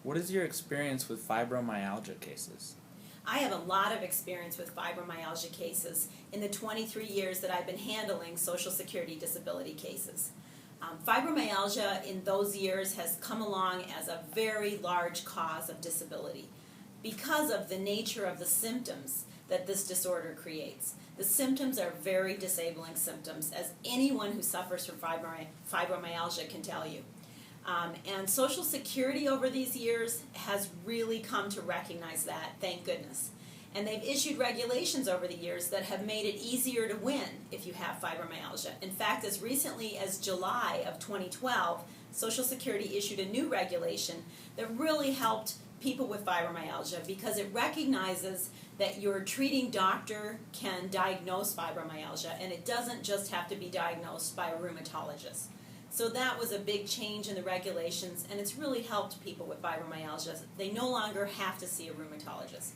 What is your experience with fibromyalgia cases? I have a lot of experience with fibromyalgia cases in the 23 years that I've been handling Social Security disability cases. Fibromyalgia in those years has come along as a very large cause of disability because of the nature of the symptoms that this disorder creates. The symptoms are very disabling symptoms, as anyone who suffers from fibromyalgia can tell you. And Social Security over these years has really come to recognize that, thank goodness. And they've issued regulations over the years that have made it easier to win if you have fibromyalgia. In fact, as recently as July of 2012, Social Security issued a new regulation that really helped people with fibromyalgia because it recognizes that your treating doctor can diagnose fibromyalgia, and it doesn't just have to be diagnosed by a rheumatologist. So that was a big change in the regulations, and it's really helped people with fibromyalgia. They no longer have to see a rheumatologist.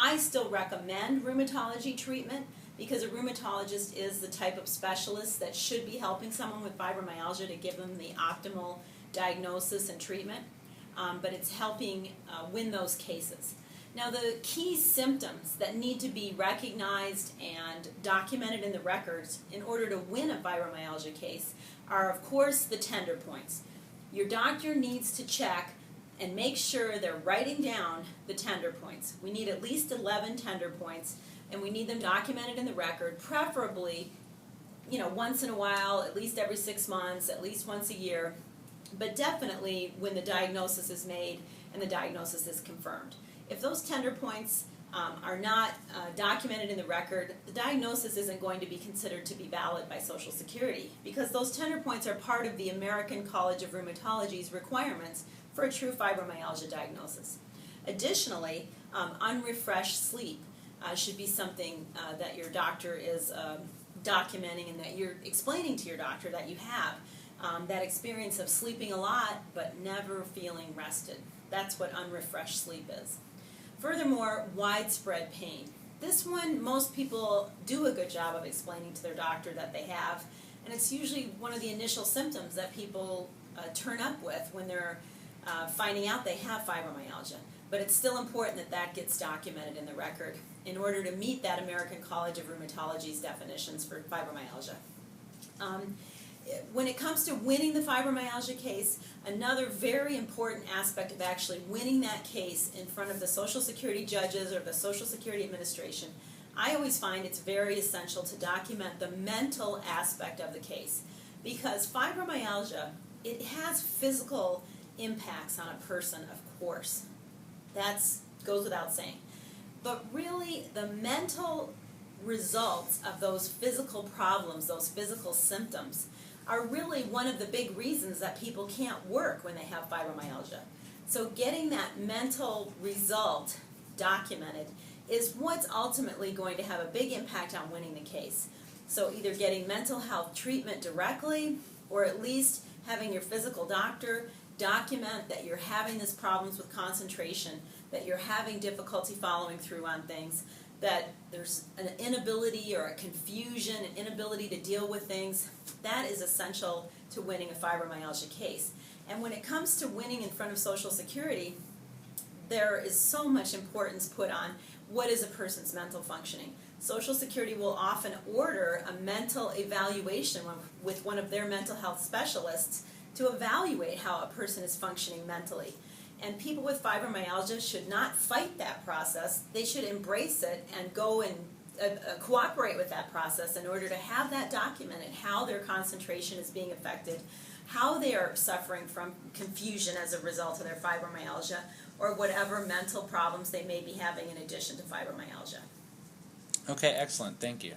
I still recommend rheumatology treatment because a rheumatologist is the type of specialist that should be helping someone with fibromyalgia to give them the optimal diagnosis and treatment, but it's helping win those cases. Now, the key symptoms that need to be recognized and documented in the records in order to win a fibromyalgia case are, of course, the tender points. Your doctor needs to check and make sure they're writing down the tender points. We need at least 11 tender points, and we need them documented in the record, preferably, once in a while, at least every 6 months, at least once a year, but definitely when the diagnosis is made and the diagnosis is confirmed. If those tender points are not documented in the record, the diagnosis isn't going to be considered to be valid by Social Security because those tender points are part of the American College of Rheumatology's requirements for a true fibromyalgia diagnosis. Additionally, unrefreshed sleep should be something that your doctor is documenting and that you're explaining to your doctor that you have that experience of sleeping a lot but never feeling rested. That's what unrefreshed sleep is. Furthermore, widespread pain. This one, most people do a good job of explaining to their doctor that they have, and it's usually one of the initial symptoms that people turn up with when they're finding out they have fibromyalgia. But it's still important that that gets documented in the record in order to meet that American College of Rheumatology's definitions for fibromyalgia. When it comes to winning the fibromyalgia case, another very important aspect of actually winning that case in front of the Social Security judges or the Social Security Administration, I always find it's very essential to document the mental aspect of the case. Because fibromyalgia, it has physical impacts on a person, of course. That goes without saying. But really, the mental results of those physical problems, those physical symptoms, are really one of the big reasons that people can't work when they have fibromyalgia. So getting that mental result documented is what's ultimately going to have a big impact on winning the case. So either getting mental health treatment directly, or at least having your physical doctor document that you're having these problems with concentration, that you're having difficulty following through on things, that there's an inability or a confusion, an inability to deal with things. That is essential to winning a fibromyalgia case. And when it comes to winning in front of Social Security, there is so much importance put on what is a person's mental functioning. Social Security will often order a mental evaluation with one of their mental health specialists to evaluate how a person is functioning mentally. And people with fibromyalgia should not fight that process. They should embrace it and go and cooperate with that process in order to have that documented, how their concentration is being affected, how they are suffering from confusion as a result of their fibromyalgia, or whatever mental problems they may be having in addition to fibromyalgia. Okay, excellent. Thank you.